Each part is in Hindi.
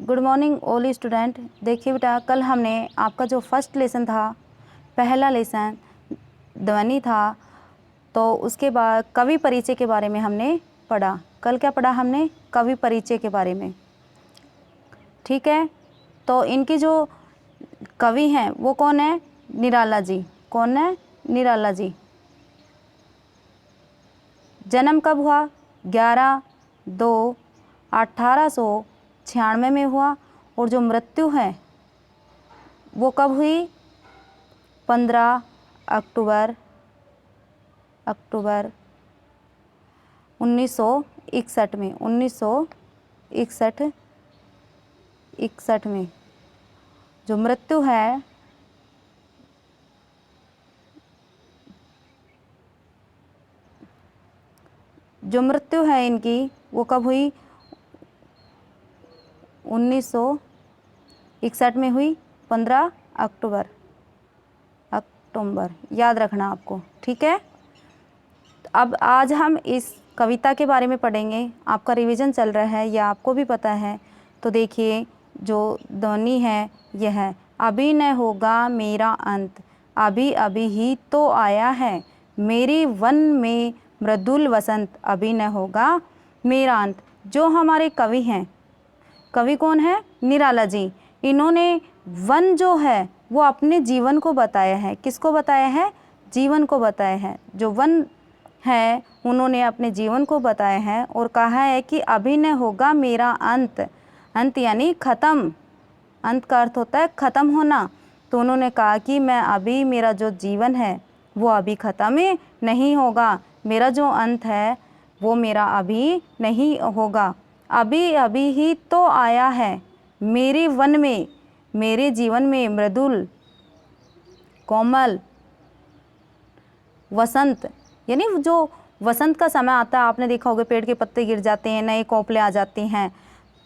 Good morning all student. देखिए बेटा, कल हमने आपका जो फर्स्ट लेसन था, पहला लेसन ध्वनि था, तो उसके बाद कवि परिचय के बारे में हमने पढ़ा। कल क्या पढ़ा हमने? कवि परिचय के बारे में। ठीक है, तो इनकी जो कवि हैं वो कौन है? निराला जी। कौन है? निराला जी। जन्म कब हुआ? 11/2/1896 में हुआ। और जो मृत्यु है वो कब हुई? 15 अक्टूबर 1961 में। 1961 में जो मृत्यु है इनकी वो कब हुई? 1961 में हुई, 15 अक्टूबर। याद रखना आपको, ठीक है। अब आज हम इस कविता के बारे में पढ़ेंगे। आपका रिवीजन चल रहा है, यह आपको भी पता है। तो देखिए, जो ध्वनि है यह है, अभी न होगा मेरा अंत, अभी अभी ही तो आया है मेरे वन में मृदुल वसंत, अभी न होगा मेरा अंत। जो हमारे कवि हैं, कवि कौन है? निराला जी। इन्होंने वन जो है वो अपने जीवन को बताया है। किसको बताया है? जीवन को बताया है। जो वन है उन्होंने अपने जीवन को बताया है और कहा है कि अभी न होगा मेरा अंत। अंत यानी ख़त्म। अंत का अर्थ होता है ख़त्म होना। तो उन्होंने कहा कि मैं अभी, मेरा जो जीवन है वो अभी ख़त्म नहीं होगा। मेरा जो अंत है वो मेरा अभी नहीं होगा। अभी अभी ही तो आया है मेरे वन में, मेरे जीवन में मृदुल कोमल वसंत, यानी जो वसंत का समय आता है, आपने देखा होगा पेड़ के पत्ते गिर जाते हैं, नए कोपले आ जाते हैं।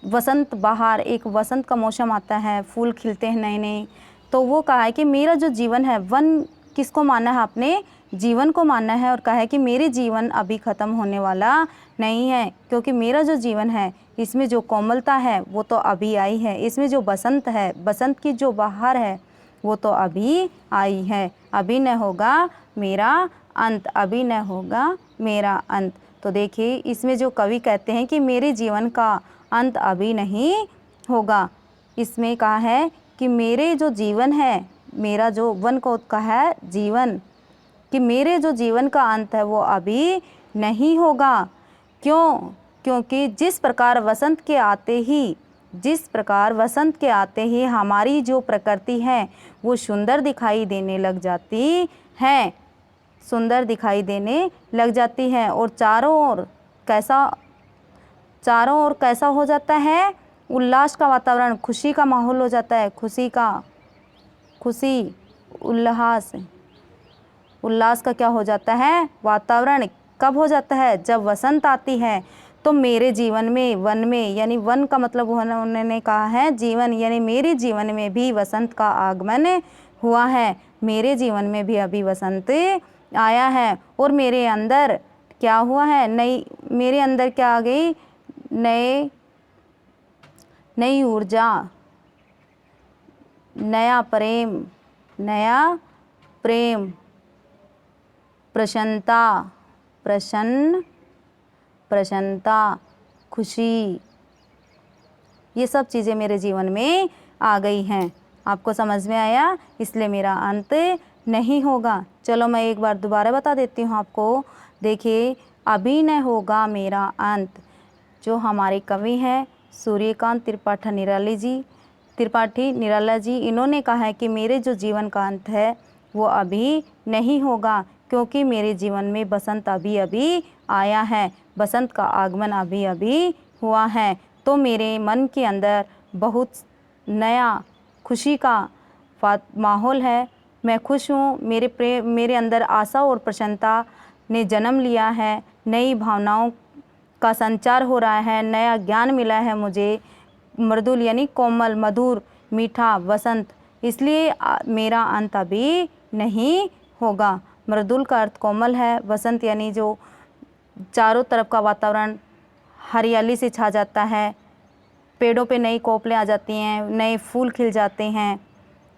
वसंत बाहर, एक वसंत का मौसम आता है, फूल खिलते हैं नए नए। तो वो कहा है कि मेरा जो जीवन है, वन किसको मानना है? अपने जीवन को मानना है। और कहा है कि मेरे जीवन अभी ख़त्म होने वाला नहीं है, क्योंकि मेरा जो जीवन है इसमें जो कोमलता है वो तो अभी आई है। इसमें जो बसंत है, बसंत की जो बहार है वो तो अभी आई है। अभी न होगा मेरा अंत, अभी न होगा मेरा अंत। तो देखिए, इसमें जो कवि कहते हैं कि मेरे जीवन का अंत अभी नहीं होगा। इसमें कहा है कि मेरे जो जीवन है, मेरा जो वन को कहा है जीवन, कि मेरे जो जीवन का अंत है वो अभी नहीं होगा। क्यों? क्योंकि जिस प्रकार वसंत के आते ही हमारी जो प्रकृति है वो सुंदर दिखाई देने लग जाती है, सुंदर दिखाई देने लग जाती है। और चारों ओर कैसा हो जाता है? उल्लास का वातावरण, खुशी का माहौल हो जाता है। उल्लास का क्या हो जाता है? वातावरण। कब हो जाता है? जब वसंत आती है। तो मेरे जीवन में, वन में, यानी वन का मतलब उन्होंने कहा है जीवन, यानी मेरे जीवन में भी वसंत का आगमन हुआ है। मेरे जीवन में भी अभी वसंत आया है। और मेरे अंदर क्या हुआ है? मेरे अंदर क्या आ गई? नई ऊर्जा, नया प्रेम, प्रसन्नता, खुशी, ये सब चीज़ें मेरे जीवन में आ गई हैं। आपको समझ में आया? इसलिए मेरा अंत नहीं होगा। चलो मैं एक बार दोबारा बता देती हूँ आपको। देखिए, अभी न होगा मेरा अंत। जो हमारे कवि हैं सूर्यकांत त्रिपाठी निराला जी, इन्होंने कहा है कि मेरे जो जीवन का अंत है वो अभी नहीं होगा, क्योंकि मेरे जीवन में बसंत अभी अभी आया है, बसंत का आगमन अभी अभी हुआ है। तो मेरे मन के अंदर बहुत नया खुशी का माहौल है। मैं खुश हूँ। मेरे अंदर आशा और प्रसन्नता ने जन्म लिया है। नई भावनाओं का संचार हो रहा है, नया ज्ञान मिला है मुझे। मृदुल यानी कोमल, मधुर, मीठा, वसंत, इसलिए मेरा अंत अभी नहीं होगा। मृदुल का अर्थ कोमल है, वसंत यानी जो चारों तरफ का वातावरण हरियाली से छा जाता है, पेड़ों पे नई कोपलें आ जाती हैं, नए फूल खिल जाते हैं,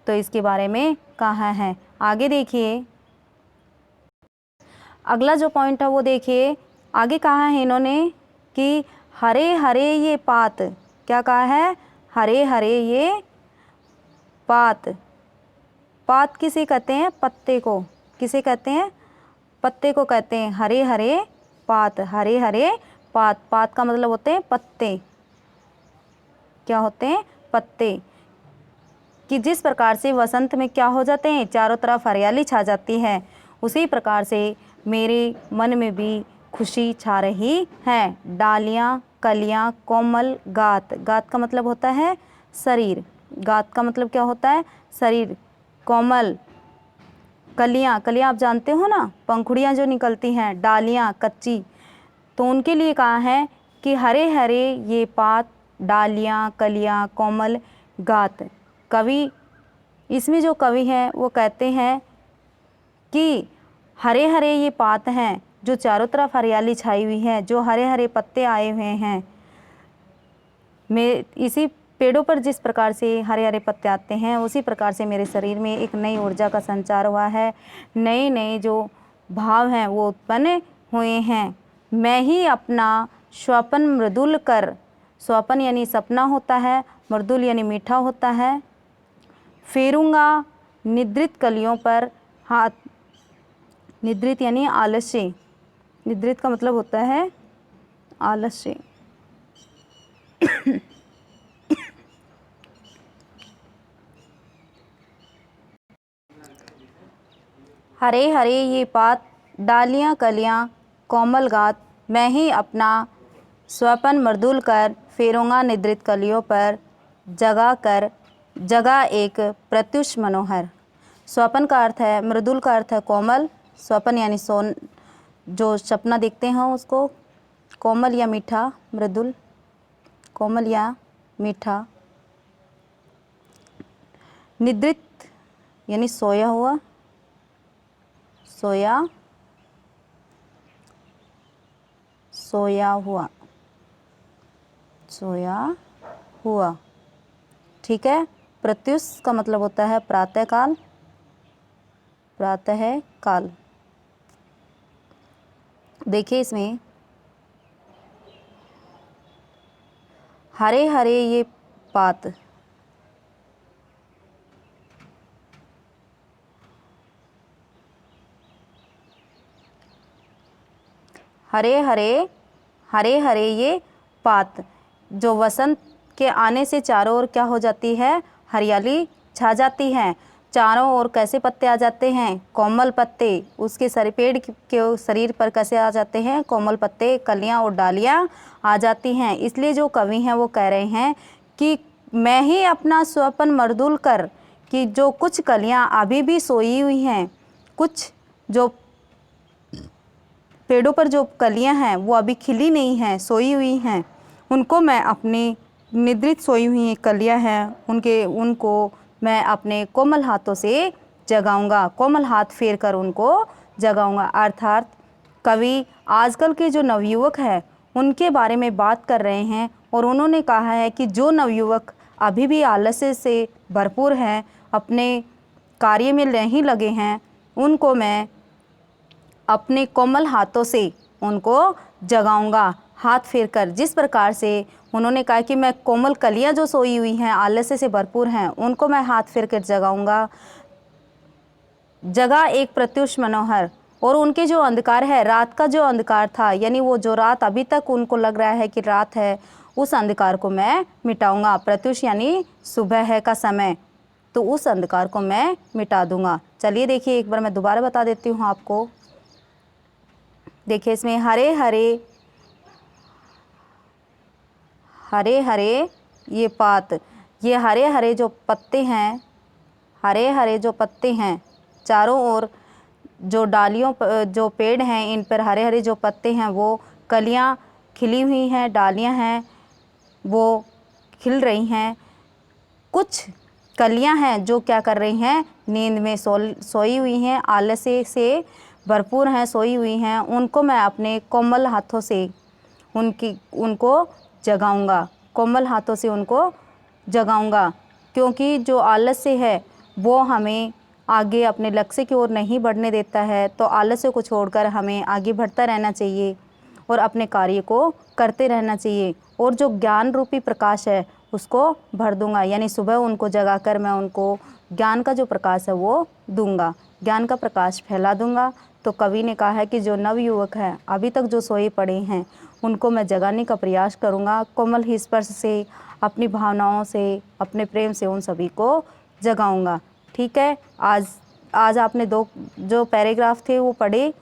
तो इसके बारे में कहा है। आगे देखिए, अगला जो पॉइंट है वो देखिए, आगे कहा है इन्होंने कि हरे हरे ये पात, क्या कहा है, हरे हरे ये पात। पात किसे कहते हैं, पत्ते को, किसे कहते हैं, पत्ते को कहते हैं हरे हरे पात। हरे हरे पात, पात का मतलब होते हैं पत्ते, क्या होते हैं, पत्ते। कि जिस प्रकार से वसंत में क्या हो जाते हैं, चारों तरफ हरियाली छा जाती है, उसी प्रकार से मेरे मन में भी खुशी छा रही है। डालियाँ, कलियाँ, कोमल, गात। गात का मतलब होता है शरीर, गात का मतलब क्या होता है, शरीर। कोमल, कलियाँ, कलियाँ आप जानते हो ना, पंखुड़ियाँ जो निकलती हैं, डालियाँ कच्ची, तो उनके लिए कहा है कि हरे हरे ये पात, डालियाँ, कलियाँ, कोमल, गात। कवि, इसमें जो कवि हैं वो कहते हैं कि हरे हरे ये पात हैं, जो चारों तरफ हरियाली छाई हुई है, जो हरे हरे पत्ते आए हुए हैं, मैं इसी पेड़ों पर जिस प्रकार से हरे हरे पत्ते आते हैं, उसी प्रकार से मेरे शरीर में एक नई ऊर्जा का संचार हुआ है, नए नए जो भाव हैं वो उत्पन्न हुए हैं। मैं ही अपना स्वपन मृदुल कर, स्वपन यानी सपना होता है, मृदुल यानी मीठा होता है, फेरूंगा निद्रित कलियों पर हाथ। निद्रित यानी आलस्य, निद्रित का मतलब होता है आलस्य। हरे हरे ये पात, डालियाँ कलियाँ, कोमल गात, मैं ही अपना स्वपन मृदुल कर फेरूंगा निद्रित कलियों पर, जगा कर, जगा एक प्रत्युष मनोहर। स्वपन का अर्थ है, मृदुल का अर्थ है कोमल, स्वपन यानी सोन, जो सपना देखते हैं उसको, कोमल या मीठा, मृदुल, कोमल या मीठा, निद्रित यानी सोया हुआ, सोया, सोया हुआ, सोया हुआ, ठीक है। प्रत्युष का मतलब होता है प्रातः काल, प्रातः काल। देखिए इसमें हरे हरे ये पात, हरे हरे, हरे हरे ये पात, जो वसंत के आने से चारों ओर क्या हो जाती है, हरियाली छा जाती है। चारों ओर कैसे पत्ते आ जाते हैं, कोमल पत्ते, उसके सर पेड़ के शरीर पर कैसे आ जाते हैं, कोमल पत्ते, कलियां और डालियां आ जाती हैं। इसलिए जो कवि हैं वो कह रहे हैं कि मैं ही अपना स्वपन मर्दुल कर, कि जो कुछ कलियां अभी भी सोई हुई हैं, कुछ जो पेड़ों पर जो कलियां हैं वो अभी खिली नहीं हैं, सोई हुई हैं, उनको मैं अपनी निद्रित सोई हुई कलियां हैं, उनको मैं अपने कोमल हाथों से जगाऊंगा, कोमल हाथ फेर कर उनको जगाऊंगा। अर्थात कवि आजकल के जो नवयुवक हैं उनके बारे में बात कर रहे हैं, और उन्होंने कहा है कि जो नवयुवक अभी भी आलस्य से भरपूर हैं, अपने कार्य में नहीं लगे हैं, उनको मैं अपने कोमल हाथों से उनको जगाऊंगा, हाथ फेर कर। जिस प्रकार से उन्होंने कहा कि मैं कोमल कलियां जो सोई हुई हैं, आलस्य से भरपूर हैं, उनको मैं हाथ फेर कर जगाऊंगा। जगा एक प्रत्युष मनोहर, और उनके जो अंधकार है, रात का जो अंधकार था, यानी वो जो रात अभी तक उनको लग रहा है कि रात है, उस अंधकार को मैं मिटाऊंगा। प्रत्युष यानी सुबह है का समय, तो उस अंधकार को मैं मिटा दूंगा। चलिए देखिए एक बार मैं दोबारा बता देती हूँ आपको। देखिए इसमें हरे हरे, हरे हरे ये पात, ये हरे हरे जो पत्ते हैं, हरे हरे जो पत्ते हैं, चारों ओर जो डालियों जो पेड़ हैं, इन पर हरे हरे जो पत्ते हैं, वो कलियां खिली हुई हैं, डालियां हैं वो खिल रही हैं। कुछ कलियां हैं जो क्या कर रही हैं, नींद में सोई हुई हैं, आलस्य से भरपूर हैं, सोई हुई हैं, उनको मैं अपने कोमल हाथों से उनको जगाऊंगा। कोमल हाथों से उनको जगाऊंगा, क्योंकि जो आलस्य है वो हमें आगे अपने लक्ष्य की ओर नहीं बढ़ने देता है। तो आलस्य को छोड़कर हमें आगे बढ़ता रहना चाहिए और अपने कार्य को करते रहना चाहिए। और जो ज्ञान रूपी प्रकाश है उसको भर दूंगा, यानी सुबह उनको जगाकर मैं उनको ज्ञान का जो प्रकाश है वो दूंगा, ज्ञान का प्रकाश फैला दूंगा। तो कवि ने कहा है कि जो नवयुवक हैं अभी तक जो सोए पड़े हैं उनको मैं जगाने का प्रयास करूंगा, कोमल ही स्पर्श से, अपनी भावनाओं से, अपने प्रेम से उन सभी को जगाऊंगा। ठीक है, आज आपने 2 जो पैराग्राफ थे वो पढ़े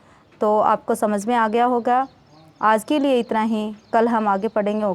तो आपको समझ में आ गया होगा। आज के लिए इतना ही, कल हम आगे पढ़ेंगे।